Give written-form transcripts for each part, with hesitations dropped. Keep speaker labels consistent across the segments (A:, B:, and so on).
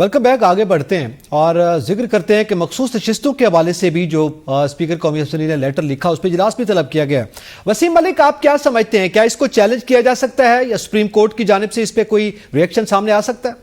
A: Welcome back. आगे बढ़ते हैं और जिक्र करते हैं कि मखसूस नशिस्तों के हवाले से भी जो स्पीकर कौमी असम्बली ने लेटर लिखा उस पर इजलास भी तलब किया गया है। वसीम मलिक, आप क्या समझते हैं, क्या इसको चैलेंज किया जा सकता है या सुप्रीम कोर्ट की जानिब से इस पर कोई रिएक्शन सामने आ सकता है?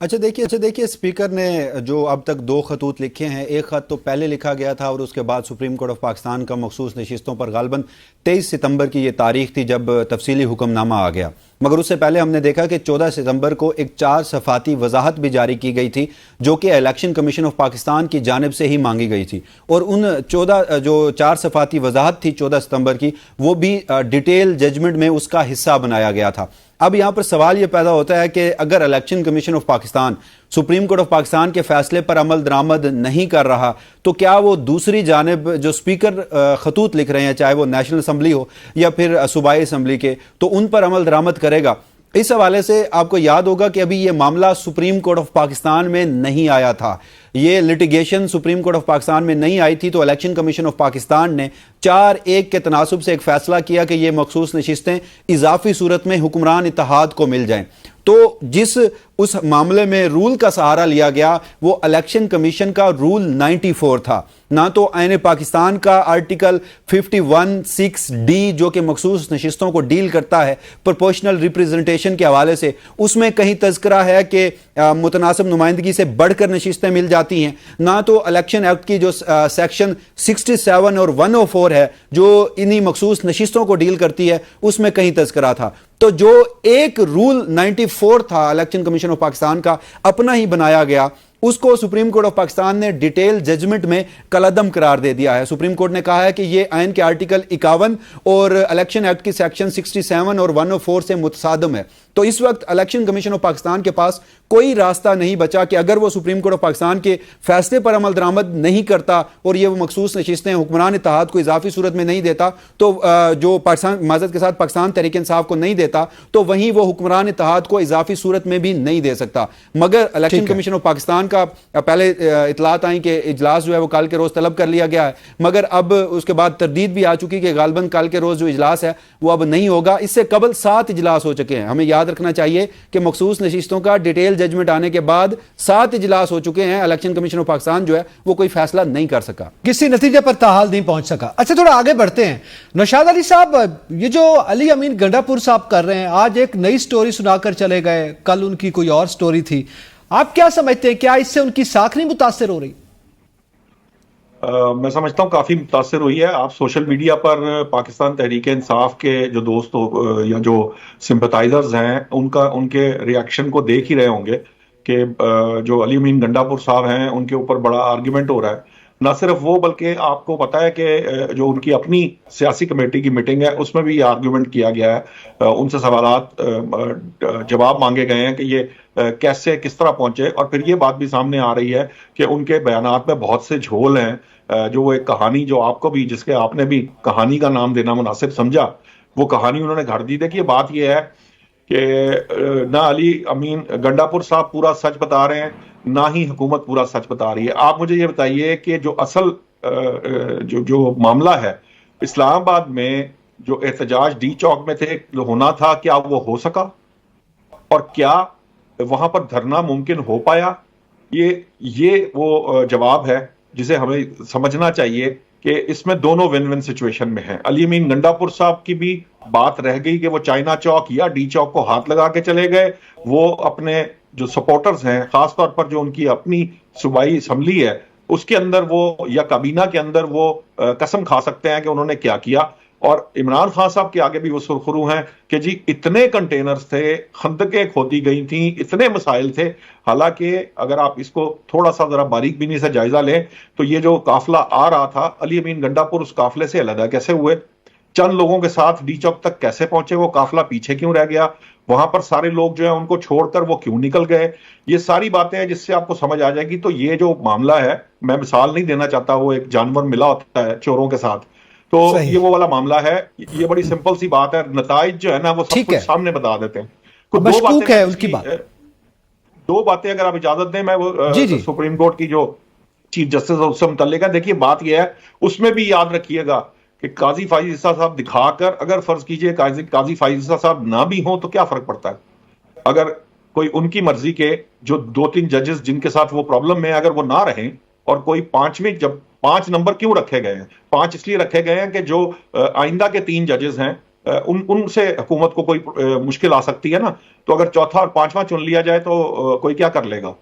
B: अच्छा देखिए स्पीकर ने जो अब तक 2 खतूत लिखे हैं, एक खत तो पहले लिखा गया था और उसके बाद सुप्रीम कोर्ट ऑफ पाकिस्तान का मखसूस नशिस्तों पर गालबन 23 सितंबर की ये तारीख थी जब तफसीली हुक्मनामा आ गया। मगर उससे पहले हमने देखा कि 14 सितंबर को एक 4 सफ़ाती वजाहत भी जारी की गई थी जो कि इलेक्शन कमीशन ऑफ पाकिस्तान की जानिब से ही मांगी गई थी, और उन 4 सफ़ाती वजाहत थी 14 सितंबर की, वो भी डिटेल जजमेंट में उसका हिस्सा बनाया गया था। अब यहाँ पर सवाल ये पैदा होता है कि अगर election commission of Pakistan supreme court of Pakistan के फैसले पर अमल दरामद नहीं कर रहा तो क्या वो दूसरी जानिब जो स्पीकर खतूत लिख रहे हैं, चाहे वो नेशनल असम्बली हो या फिर सूबाई असम्बली के, तो उन पर अमल दरामद करेगा? इस हवाले से आपको याद होगा कि अभी ये मामला सुप्रीम कोर्ट ऑफ पाकिस्तान में नहीं आया था, ये litigation supreme court of Pakistan में नहीं आई थी, तो इलेक्शन कमीशन ऑफ पाकिस्तान ने 4-1 के तनासुब से एक फैसला किया कि ये मखसूस नशिस्तें इजाफी सूरत में हुक्मरान इत्तेहाद को मिल जाएं। तो जिस उस मामले में रूल का सहारा लिया गया वो इलेक्शन कमीशन का रूल 94 था, ना तो आईन पाकिस्तान का आर्टिकल 51(6)D जो कि मखसूस नशिस्तों को डील करता है प्रोपोर्शनल रिप्रेजेंटेशन के हवाले से, उसमें कहीं तज़किरा है कि मुतनासिब नुमाइंदगी से बढ़कर नशिस्तें मिल जाती हैं, ना तो इलेक्शन एक्ट की जो सेक्शन 67 और 104 है जो इन्हीं मखसूस नशिस्तों को डील करती है उसमें कहीं तज़किरा था। तो जो एक रूल 94 था इलेक्शन कमीशन ऑफ पाकिस्तान का अपना ही बनाया गया, उसको सुप्रीम कोर्ट ऑफ पाकिस्तान ने डिटेल जजमेंट में कलअदम करार दे दिया है। सुप्रीम कोर्ट ने कहा है कि ये आइन के आर्टिकल 51 और इलेक्शन एक्ट की सेक्शन 67 और 104 से मुतसादम है। तो इस वक्त इलेक्शन कमीशन ऑफ पाकिस्तान के पास कोई रास्ता नहीं बचा कि अगर वो सुप्रीम कोर्ट ऑफ पाकिस्तान के फैसले पर अमल दरामद नहीं करता और ये वो मखसूस नशिस्तें हुक्मरान इत्तेहाद को इजाफी सूरत में नहीं देता, तो जो पाकिस्तान माज़रत के साथ पाकिस्तान तहरीक इंसाफ को नहीं देता, तो वहीं वो हुक्मरान इत्तेहाद को इजाफी सूरत में भी नहीं दे सकता। मगर इलेक्शन कमीशन ऑफ पाकिस्तान का पहले इतलात आई कि इजलास जो है वो कल के रोज तलब कर लिया गया है, मगर अब उसके बाद तरदीद भी आ चुकी कि गालबन कल के रोज जो इजलास है वो अब नहीं होगा। इससे कबल 7 इजलास हो चुके हैं। हमें याद रखना चाहिए कि मखसूस नशिस्तों का डिटेल जजमेंट आने के बाद 7 इजलास हो चुके हैं। इलेक्शन कमीशन ऑफ पाकिस्तान जो है वो कोई फैसला नहीं कर सका,
A: किसी नतीजे पर ताहाल नहीं पहुंच सका। अच्छा, थोड़ा आगे बढ़ते हैं। नौशाद अली साहब, ये जो अली अमीन गंडापुर साहब कर रहे हैं, आज एक नई स्टोरी सुनाकर चले गए, कल उनकी कोई और स्टोरी थी। आप क्या समझते हैं, क्या इससे उनकी साख नहीं मुतासिर हो रही?
C: मैं समझता हूँ काफ़ी मुतासिर हुई है। आप सोशल मीडिया पर पाकिस्तान तहरीक इंसाफ के जो दोस्त या जो सिंपथाइजर्स हैं उनके रिएक्शन को देख ही रहे होंगे कि जो अली अमीन गंडापुर साहब हैं उनके ऊपर बड़ा आर्ग्यूमेंट हो रहा है। ना सिर्फ वो, बल्कि आपको पता है कि जो उनकी अपनी सियासी कमेटी की मीटिंग है उसमें भी ये आर्ग्यूमेंट किया गया है, उनसे सवालात जवाब मांगे गए हैं कि ये कैसे किस तरह पहुंचे, और फिर ये बात भी सामने आ रही है कि उनके बयानात में बहुत से झोल हैं। जो वो एक कहानी जो आपको भी, जिसके आपने भी कहानी का नाम देना मुनासिब समझा, वो कहानी उन्होंने घर दी। देखिए बात ये है कि ना अली अमीन गंडापुर साहब पूरा सच बता रहे हैं, ना ही हुकूमत पूरा सच बता रही है। आप मुझे ये बताइए कि जो असल जो मामला है इस्लामाबाद में, जो एहतजाज डी चौक में थे होना था, क्या वो हो सका? और क्या वहां पर धरना मुमकिन हो पाया? ये वो जवाब है जिसे हमें समझना चाहिए कि इसमें दोनों विन विन सिचुएशन में हैं। अली अमीन गंडापुर साहब की भी बात रह गई कि वो चाइना चौक या डी चौक को हाथ लगा के चले गए। वो अपने जो सपोर्टर्स हैं, खासतौर पर जो उनकी अपनी सूबाई असम्बली है उसके अंदर वो, या काबीना के अंदर वो कसम खा सकते हैं कि उन्होंने क्या किया। और इमरान खान साहब के आगे भी वो सुरखरू हैं कि जी इतने कंटेनर्स थे, खंदकें खोदी गई थी, इतने मसाइल थे। हालांकि अगर आप इसको थोड़ा सा जरा बारीक बीनी से जायजा लें तो ये जो काफिला आ रहा था, अली अमीन गंडापुर उस काफिले से अलग कैसे हुए, चंद लोगों के साथ डी चौक तक कैसे पहुंचे, वो काफिला पीछे क्यों रह गया, वहां पर सारे लोग जो है उनको छोड़कर वो क्यों निकल गए, ये सारी बातें हैं जिससे आपको समझ आ जाएगी। तो ये जो मामला है, मैं मिसाल नहीं देना चाहता, वो एक जानवर मिला होता है चोरों के साथ, तो ये वो वाला मामला है। ये बड़ी सिंपल सी बात है, नताइज जो है ना वो सब कुछ सामने बता देते हैं। दो बातें अगर आप इजाजत दें, मैं वो सुप्रीम कोर्ट की जो चीफ जस्टिस है उससे मुतल्लिक है। देखिए बात यह है, उसमें भी याद रखिएगा कि काजी फाइज ईसा साहब दिखाकर, अगर फर्ज कीजिए काजी फाइज ईसा साहब ना भी हो तो क्या फर्क पड़ता है? अगर کوئی ان کی مرضی کے جو 2-3 ججز جن کے ساتھ وہ پرابلم میں اگر وہ نہ رہیں، اور کوئی 5ویں، جب 5 نمبر کیوں رکھے گئے ہیں؟ 5 اس لیے رکھے گئے ہیں کہ جو آئندہ کے 3 ججز ہیں ان سے حکومت کو کوئی مشکل آ سکتی ہے نا، تو اگر چوتھا اور 5واں چن لیا جائے تو کوئی کیا کر لے گا؟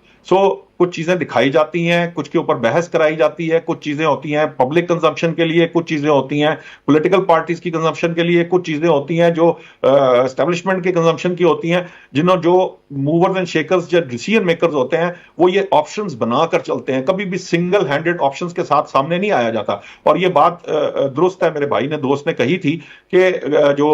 C: کچھ چیزیں دکھائی جاتی ہیں، کچھ کے اوپر بحث کرائی جاتی ہے، کچھ چیزیں ہوتی ہیں پبلک کنزمپشن کے لیے، کچھ چیزیں ہوتی ہیں پولیٹیکل پارٹیز کی کنزمپشن کے لیے، کچھ چیزیں ہوتی ہیں جو اسٹیبلشمنٹ کی کنزمپشن کی ہوتی ہیں، جو موورز اینڈ شیکرز جو ڈیسیژن میکرز ہوتے ہیں وہ یہ آپشنز بنا کر چلتے ہیں، کبھی بھی سنگل ہینڈڈ آپشنز کے ساتھ سامنے نہیں آیا جاتا۔ اور یہ بات درست ہے، میرے بھائی نے دوست نے کہی تھی کہ جو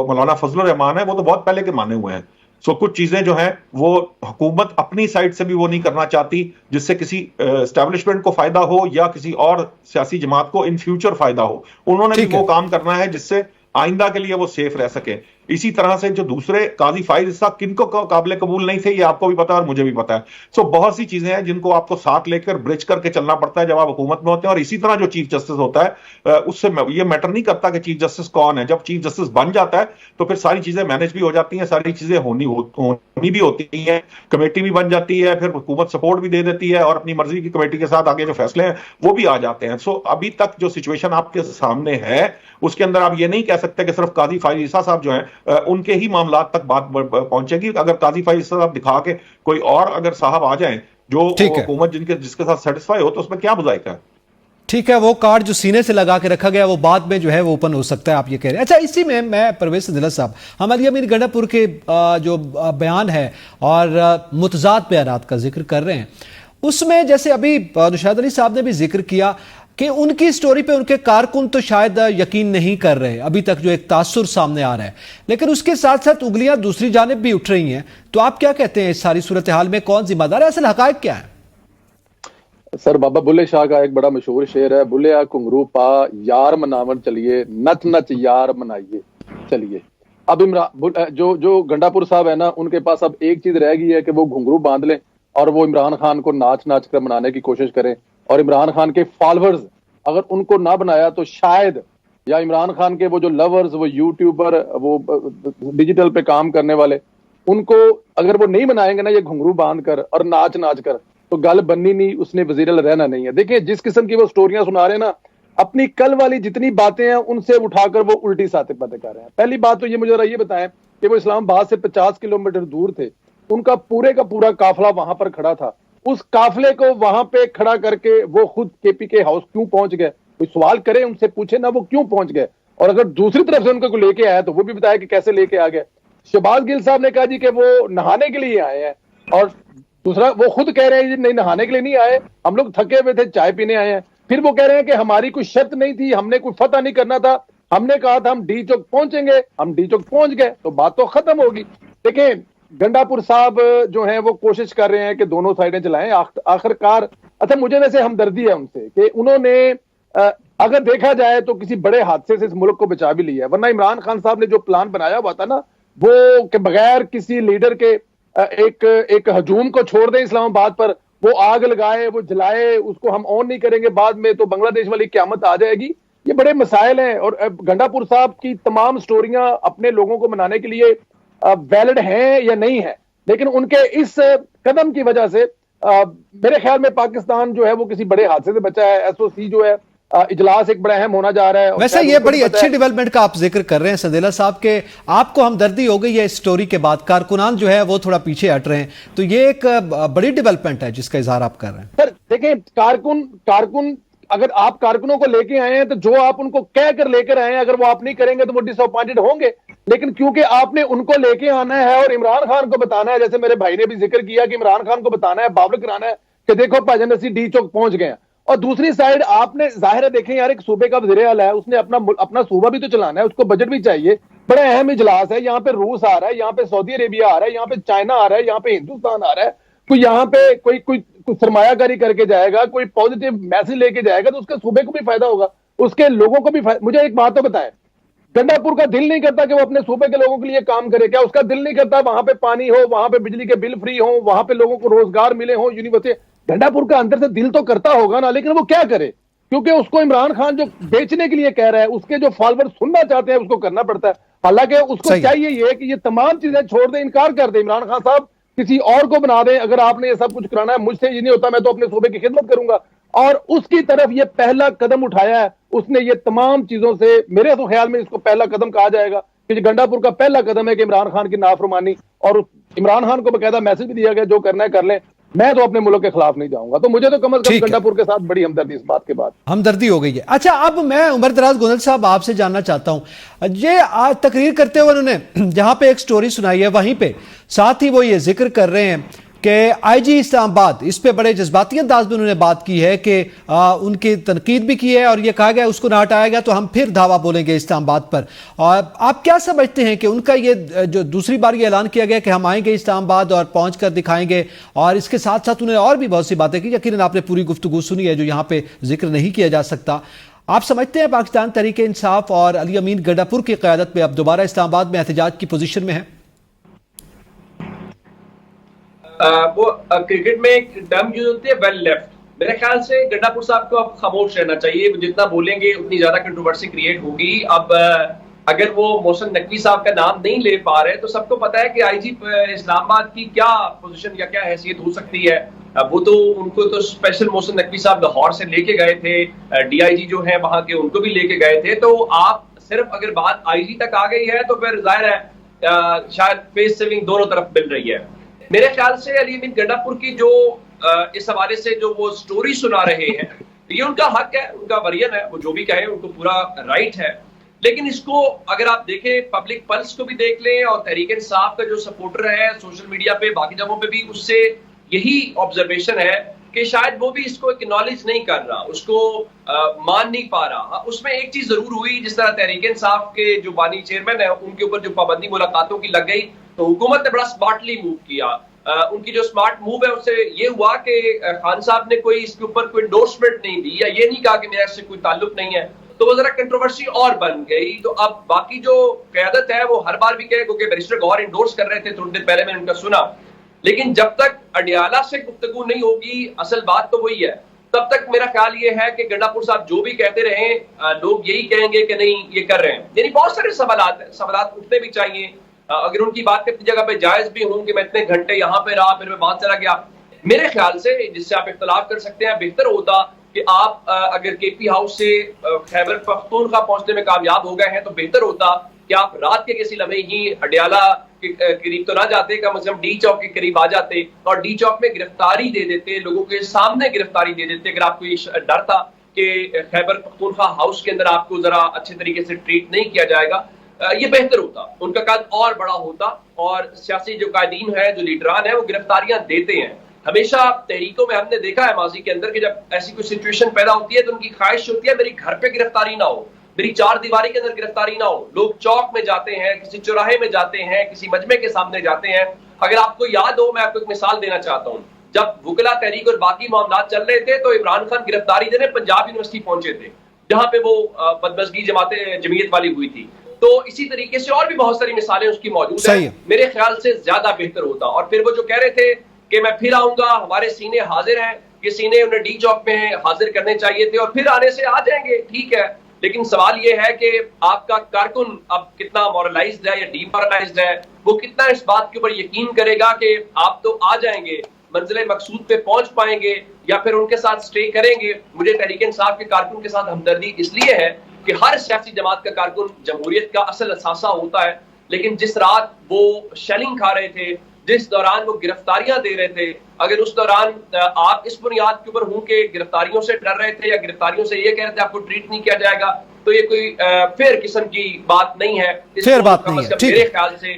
C: مولانا فضل الرحمان ہے وہ تو بہت پہلے کے مانے ہوئے ہیں۔ کچھ چیزیں جو ہیں وہ حکومت اپنی سائڈ سے بھی وہ نہیں کرنا چاہتی جس سے کسی اسٹیبلشمنٹ کو فائدہ ہو یا کسی اور سیاسی جماعت کو ان فیوچر فائدہ ہو۔ انہوں نے بھی وہ کام کرنا ہے جس سے آئندہ کے لیے وہ سیف رہ سکے۔ اسی طرح سے جو دوسرے قاضی فائز صاحب کن کو قابل قبول نہیں تھے، یہ آپ کو بھی پتا ہے اور مجھے بھی پتا ہے۔ بہت سی چیزیں ہیں جن کو آپ کو ساتھ لے کر برج کر کے چلنا پڑتا ہے جب آپ حکومت میں ہوتے ہیں۔ اور اسی طرح جو چیف جسٹس ہوتا ہے اس سے یہ میٹر نہیں کرتا کہ چیف جسٹس کون ہے، جب چیف جسٹس بن جاتا ہے تو پھر ساری چیزیں مینج بھی ہو جاتی ہیں، ساری چیزیں ہونی بھی ہوتی ہیں، کمیٹی بھی بن جاتی ہے، پھر حکومت سپورٹ بھی دے دیتی ہے اور اپنی مرضی کی کمیٹی کے ساتھ آگے جو فیصلے ہیں وہ بھی آ جاتے ہیں۔ ابھی تک جو سچویشن آپ کے سامنے ہے اس کے اندر آپ یہ نہیں کہہ سکتے کہ صرف قاضی فائز عیسیٰ صاحب جو ہیں ان کے ہی معاملات تک بات پہنچے گی۔ اگر قاضی فائز عیسیٰ صاحب دکھا کے کوئی اور اگر صاحب آ جائیں جو حکومت جس کے ساتھ سیٹسفائی ہو تو اس میں کیا بذائقہ ہے؟
A: ٹھیک ہے، وہ کارڈ جو سینے سے لگا کے رکھا گیا وہ بعد میں جو ہے وہ اوپن ہو سکتا ہے، آپ یہ کہہ رہے ہیں۔ اچھا، اسی میں پرویز دلت صاحب، ہم علی امین گنڈا پور کے جو بیان ہے اور متضاد بیانات کا ذکر کر رہے ہیں، اس میں جیسے ابھی نشاد علی صاحب نے بھی ذکر کیا کہ ان کی سٹوری پہ ان کے کارکن تو شاید یقین نہیں کر رہے ابھی تک، جو ایک تاثر سامنے آ رہا ہے، لیکن اس کے ساتھ ساتھ انگلیاں دوسری جانب بھی اٹھ رہی ہیں۔ تو آپ کیا کہتے ہیں اس ساری صورتحال میں کون ذمہ دار ہے؟ اصل حقائق کیا ہے؟
D: سر، بابا بلے شاہ کا ایک بڑا مشہور شعر ہے، بلیا کنگرو پا یار مناون چلیے، نچ نچ یار منائیے چلیے۔ اب جو گنڈا پور صاحب ہے نا، ان کے پاس اب ایک چیز رہ گئی ہے کہ وہ گھنگرو باندھ لیں اور وہ عمران خان کو ناچ ناچ کر منانے کی کوشش کریں، اور عمران خان کے فالوورز اگر ان کو نہ بنایا تو شاید، یا عمران خان کے وہ جو لورز، وہ یوٹیوبر، وہ ڈیجیٹل پہ کام کرنے والے، ان کو اگر وہ نہیں بنائیں گے نا یہ گھنگرو باندھ کر اور ناچ ناچ کر، تو گل بننی نہیں، اس نے وزیر اعلیٰ رہنا نہیں ہے۔ دیکھیں جس قسم کی وہ سٹوریاں سنا رہے ہیں نا، اپنی کل والی جتنی باتیں ہیں ان سے اٹھا کر وہ الٹی ساتھ باتیں کر رہے ہیں۔ پہلی بات تو یہ مجھے ذرا یہ بتائیں کہ وہ اسلام آباد سے 50 کلومیٹر دور تھے، ان کا پورے کا پورا قافلہ وہاں پر کھڑا تھا، اس قافلے کو وہاں پہ کھڑا کر کے وہ خود کے پی کے ہاؤس کیوں پہنچ گئے؟ کوئی سوال کرے ان سے، پوچھے نا وہ کیوں پہنچ گئے، اور اگر دوسری طرف سے ان کو لے کے آیا تو وہ بھی بتایا کہ کیسے لے کے آ گئے۔ شہباز گل صاحب نے کہا جی کہ وہ نہانے کے لیے آئے ہیں، اور دوسرا وہ خود کہہ رہے ہیں جی نہیں نہانے کے لیے نہیں آئے، ہم لوگ تھکے ہوئے تھے، چائے پینے آئے ہیں۔ پھر وہ کہہ رہے ہیں کہ ہماری کوئی شرط نہیں تھی، ہم نے کوئی فتح نہیں کرنا تھا، ہم نے کہا تھا ہم ڈی چوک پہنچیں گے، ہم ڈی چوک پہنچ گئے، تو بات تو ختم ہوگی۔ دیکھیں گنڈا پور صاحب جو ہیں وہ کوشش کر رہے ہیں کہ دونوں سائڈیں چلائیں، آخر کار اچھا مجھے ویسے ہمدردی ہے ان سے کہ انہوں نے اگر دیکھا جائے تو کسی بڑے حادثے سے اس ملک کو بچا بھی لیا ہے، ورنہ عمران خان صاحب نے جو پلان بنایا ہوا تھا نا وہ کہ بغیر کسی لیڈر کے ایک ہجوم کو چھوڑ دیں اسلام آباد پر، وہ آگ لگائے، وہ جلائے، اس کو ہم آن نہیں کریں گے بعد میں تو بنگلہ دیش والی قیامت آ جائے گی، یہ بڑے مسائل ہیں۔ اور گنڈا پور صاحب کی تمام سٹوریاں اپنے لوگوں کو منانے کے لیے ویلڈ ہیں یا نہیں ہے، لیکن ان کے اس قدم کی وجہ سے میرے خیال میں پاکستان جو ہے وہ کسی بڑے حادثے سے بچا ہے۔ ایس او سی جو ہے اجلاس ایک بڑا اہم ہونا جا رہا ہے۔
A: ویسے یہ بڑی اچھی ڈیولپمنٹ کا آپ ذکر کر رہے ہیں سدیلہ صاحب کہ آپ کو ہمدردی ہو گئی ہے اس سٹوری کے بعد، کارکنان جو ہے وہ تھوڑا پیچھے ہٹ رہے ہیں، تو یہ ایک بڑی ڈیولپمنٹ ہے جس کا اظہار آپ کر رہے ہیں۔
D: سر دیکھیں کارکن اگر آپ کارکنوں کو لے کے آئے ہیں تو جو آپ ان کو کہہ کر لے کر آئے ہیں اگر وہ آپ نہیں کریں گے تو وہ ڈس اپوائنٹڈ ہوں گے، لیکن کیونکہ آپ نے ان کو لے کے آنا ہے اور عمران خان کو بتانا ہے، جیسے میرے بھائی نے بھی ذکر کیا کہ عمران خان کو بتانا ہے، بابر کرانا ہے کہ دیکھو بھائی جان اسی ڈی چوک پہنچ گئے ہیں، اور دوسری سائیڈ آپ نے ظاہر ہے دیکھیں یار ایک صوبے کا وزیر اعلیٰ ہے، اس نے اپنا صوبہ بھی تو چلانا ہے، اس کو بجٹ بھی چاہیے، بڑا اہم اجلاس ہے، یہاں پہ روس آ رہا ہے، یہاں پہ سعودی عربیہ آ رہا ہے، یہاں پہ چائنا آ رہا ہے، یہاں پہ ہندوستان آ رہا ہے، کوئی یہاں پہ کوئی سرمایہ کاری کر کے جائے گا، کوئی پازیٹیو میسج لے کے جائے گا تو اس کے صوبے کو بھی فائدہ ہوگا، اس کے لوگوں کو بھی فائدہ۔ مجھے ایک بات تو بتائیں، گنڈا پور کا دل نہیں کرتا کہ وہ اپنے صوبے کے لوگوں کے لیے کام کرے؟ کیا اس کا دل نہیں کرتا وہاں پہ پانی ہو، وہاں پہ بجلی کے بل فری ہوں، وہاں پہ لوگوں کو روزگار ملے ہوں، یونیورسٹی؟ گنڈا پور کا اندر سے دل تو کرتا ہوگا نا، لیکن وہ کیا کرے؟ کیونکہ اس کو عمران خان جو بیچنے کے لیے کہہ رہا ہے، اس کے جو فالوور سننا چاہتے ہیں اس کو کرنا پڑتا ہے، حالانکہ اس کو چاہیے یہ کہ یہ تمام چیزیں چھوڑ دے، انکار کر دے عمران خان صاحب किसी और को बना दें। अगर आपने ये सब कुछ कराना है, मुझसे ये नहीं होता, मैं तो अपने सूबे की खिदमत करूंगा। और उसकी तरफ ये पहला कदम उठाया है उसने। ये तमाम चीजों से मेरे तो ख्याल में इसको पहला कदम कहा जाएगा कि गंडापुर का पहला कदम है कि इमरान खान की नाफरमानी, और इमरान खान को बकायदा मैसेज भी दिया गया जो करना है कर लें, मैं तो अपने मुल्क के खिलाफ नहीं जाऊंगा। तो मुझे तो कम से कम गंडापुर के साथ बड़ी हमदर्दी इस बात के बाद
A: हमदर्दी हो गई है। अच्छा, अब मैं उमर दराज गोंदल साहब आपसे जानना चाहता हूं, ये आज तकरीर करते हुए उन्होंने जहां पे एक स्टोरी सुनाई है वहीं पे साथ ही वो ये जिक्र कर रहे हैं कि आईजी इस्लामाबाद, इस पे बड़े जज्बाती अंदाज में उन्होंने बात की है कि उनकी तनकीद भी की है और ये कहा गया उसको ना हटाया गया तो हम फिर धावा बोलेंगे इस्लामाबाद पर। और आप क्या समझते हैं कि उनका ये जो दूसरी बार ये ऐलान किया गया कि हम आएंगे इस्लामाबाद और पहुंच कर दिखाएंगे, और इसके साथ साथ उन्होंने और भी बहुत सी बातें की, यकीनन आपने पूरी गुफ्तगू सुनी है जो यहाँ पे जिक्र नहीं किया जा सकता। आप समझते हैं पाकिस्तान तहरीक इंसाफ और अली अमीन गंडापुर की क़यादत में अब दोबारा इस्लामाबाद में एहतजाज की पोजीशन में है?
E: वो क्रिकेट में एक टर्म यूज होती है, वेल लेफ्ट। मेरे ख्याल से गंडापुर साहब को अब खामोश रहना चाहिए। जितना बोलेंगे उतनी ज्यादा कंट्रोवर्सी क्रिएट होगी। अब अगर वो मोहसिन नकवी साहब का नाम नहीं ले पा रहे तो सबको पता है कि आईजी इस्लामाबाद की क्या पोजीशन या क्या हैसियत हो सकती है। वो तो उनको तो स्पेशल मोहसिन नकवी साहब लाहौर से लेके गए थे, डीआईजी जो है वहां के उनको भी लेके गए थे। तो आप सिर्फ अगर बात आईजी तक आ गई है तो फिर जाहिर है शायद फेस सेविंग दोनों तरफ मिल रही है। मेरे ख्याल से अली अमीन गंडापुर की जो इस हवाले से जो वो स्टोरी सुना रहे हैं, ये उनका हक है, उनका वरियन है, वो जो भी कहे उनको पूरा राइट है। लेकिन इसको अगर आप देखें, पब्लिक पल्स को भी देख लें और तहरीक इंसाफ का जो सपोर्टर है सोशल मीडिया पे बाकी जगहों पे भी, उससे यही ऑब्जर्वेशन है कि शायद वो भी इसको एक्नॉलेज नहीं कर रहा, उसको मान नहीं पा रहा। उसमें एक चीज जरूर हुई, जिस तरह तहरीक इंसाफ के जो बानी चेयरमैन है उनके ऊपर जो पाबंदी मुलाकातों की लग गई, तो हुकूमत ने बड़ा स्मार्टली मूव किया। उनकी जो स्मार्ट मूव है उससे ये हुआ कि खान साहब ने कोई इसके ऊपर कोई एंडोर्समेंट नहीं दी या ये नहीं कहा कि मेरा इससे कोई ताल्लुक नहीं है, तो वो जरा कंट्रोवर्सी और बन गई। तो अब बाकी जो क़यादत है वो हर बार भी कहे, क्योंकि बैरिस्टर गौहर इंडोर्स कर रहे थे थोड़ी देर पहले मैंने उनका सुना, लेकिन जब तक अडियाला से गुफ्तगू नहीं होगी, असल बात तो वही है, तब तक मेरा ख्याल ये है कि गंडापुर साहब जो भी कहते रहे लोग यही कहेंगे कि नहीं ये कर रहे हैं। यानी बहुत सारे सवालात उठने भी चाहिए। अगर उनकी बात अपनी जगह पे जायज भी हूं कि मैं इतने घंटे यहाँ पे रहा फिर मैं वहां चला गया, मेरे ख्याल से जिससे आप इख्तलाफ कर सकते हैं, बेहतर होता कि आप अगर केपी हाउस से खैबर पख्तूनख्वा पहुंचने में कामयाब हो गए हैं तो बेहतर होता कि आप रात के किसी लम्हे ही अडियाला के करीब तो ना जाते, कम से कम डी चौक के करीब आ जाते और डी चौक में गिरफ्तारी दे देते, लोगों के सामने गिरफ्तारी दे देते। अगर आपको ये डर था कि खैबर पख्तूनख्वा हाउस के अंदर आपको जरा अच्छे तरीके से ट्रीट नहीं किया जाएगा, ये बेहतर होता, उनका कद और बड़ा होता। और सियासी जो कायदीन है, जो लीडरान है, वो गिरफ्तारियां देते हैं। हमेशा तहरीकों में हमने देखा है माजी के अंदर कि जब ऐसी कोई सिचुएशन पैदा होती है तो उनकी ख्वाहिश होती है मेरी घर पे गिरफ्तारी ना हो, मेरी चार दीवारी के अंदर गिरफ्तारी ना हो। लोग चौक में जाते हैं, किसी चौराहे में जाते हैं, किसी मजमे के सामने जाते हैं। अगर आपको याद हो, मैं आपको एक मिसाल देना चाहता हूँ, जब वुकला तहरीक और बाकी मामला चल रहे थे तो इमरान खान गिरफ्तारी देने पंजाब यूनिवर्सिटी पहुंचे थे, जहां पे वो बदमज़गी जमीयत वाली हुई थी। तो इसी तरीके से और भी बहुत सारी मिसालें उसकी मौजूद हैं। मेरे ख्याल से ज्यादा बेहतर होता। और फिर वो जो कह रहे थे कि मैं फिर आऊंगा, हमारे सीने हाजिर हैं, ये सीने उन्हें डी चौक में हाजिर करने चाहिए थे और फिर आने से आ जाएंगे, ठीक है। लेकिन सवाल ये है कि आपका कारकुन अब कितना मॉरलाइज्ड है या डीमोरलाइज्ड है, वो कितना इस बात के ऊपर यकीन करेगा कि आप तो आ जाएंगे, मंजिल मकसूद पे पहुंच पाएंगे या फिर उनके साथ स्टे करेंगे। मुझे तहरीक इंसाफ के कारकुन के साथ हमदर्दी इसलिए है कि हर सियासी जमात का कारकुन जमहूरियत का असल असासा होता है, लेकिन जिस रात वो शेलिंग खा रहे थे, जिस दौरान वो गिरफ्तारियां दे रहे थे, अगर उस दौरान आप इस बुनियाद के ऊपर हूं कि गिरफ्तारियों से डर रहे थे या गिरफ्तारियों से ये कह रहे थे आपको ट्रीट नहीं किया जाएगा, तो ये कोई फेयर किस्म की बात नहीं है।
A: फेयर बात नहीं है, ठीक।
E: मेरे ख्याल से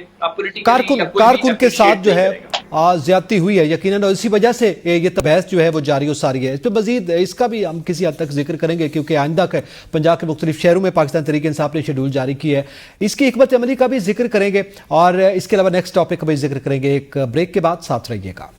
A: कारकुन के साथ जो है ज्यादती हुई है यकीनन, और इसी वजह से ये बहस जो है वो जारी और सारी है। इस पर मजीद इसका भी हम किसी हद तक जिक्र करेंगे क्योंकि आइंदा के पंजाब के मुख्तलिफ शहरों में पाकिस्तान तहरीक इंसाफ ने शेड्यूल जारी की है, इसकी हिकमत अमली का भी जिक्र करेंगे और इसके अलावा नेक्स्ट टॉपिक का भी जिक्र करेंगे। एक ब्रेक के बाद साथ रहिएगा।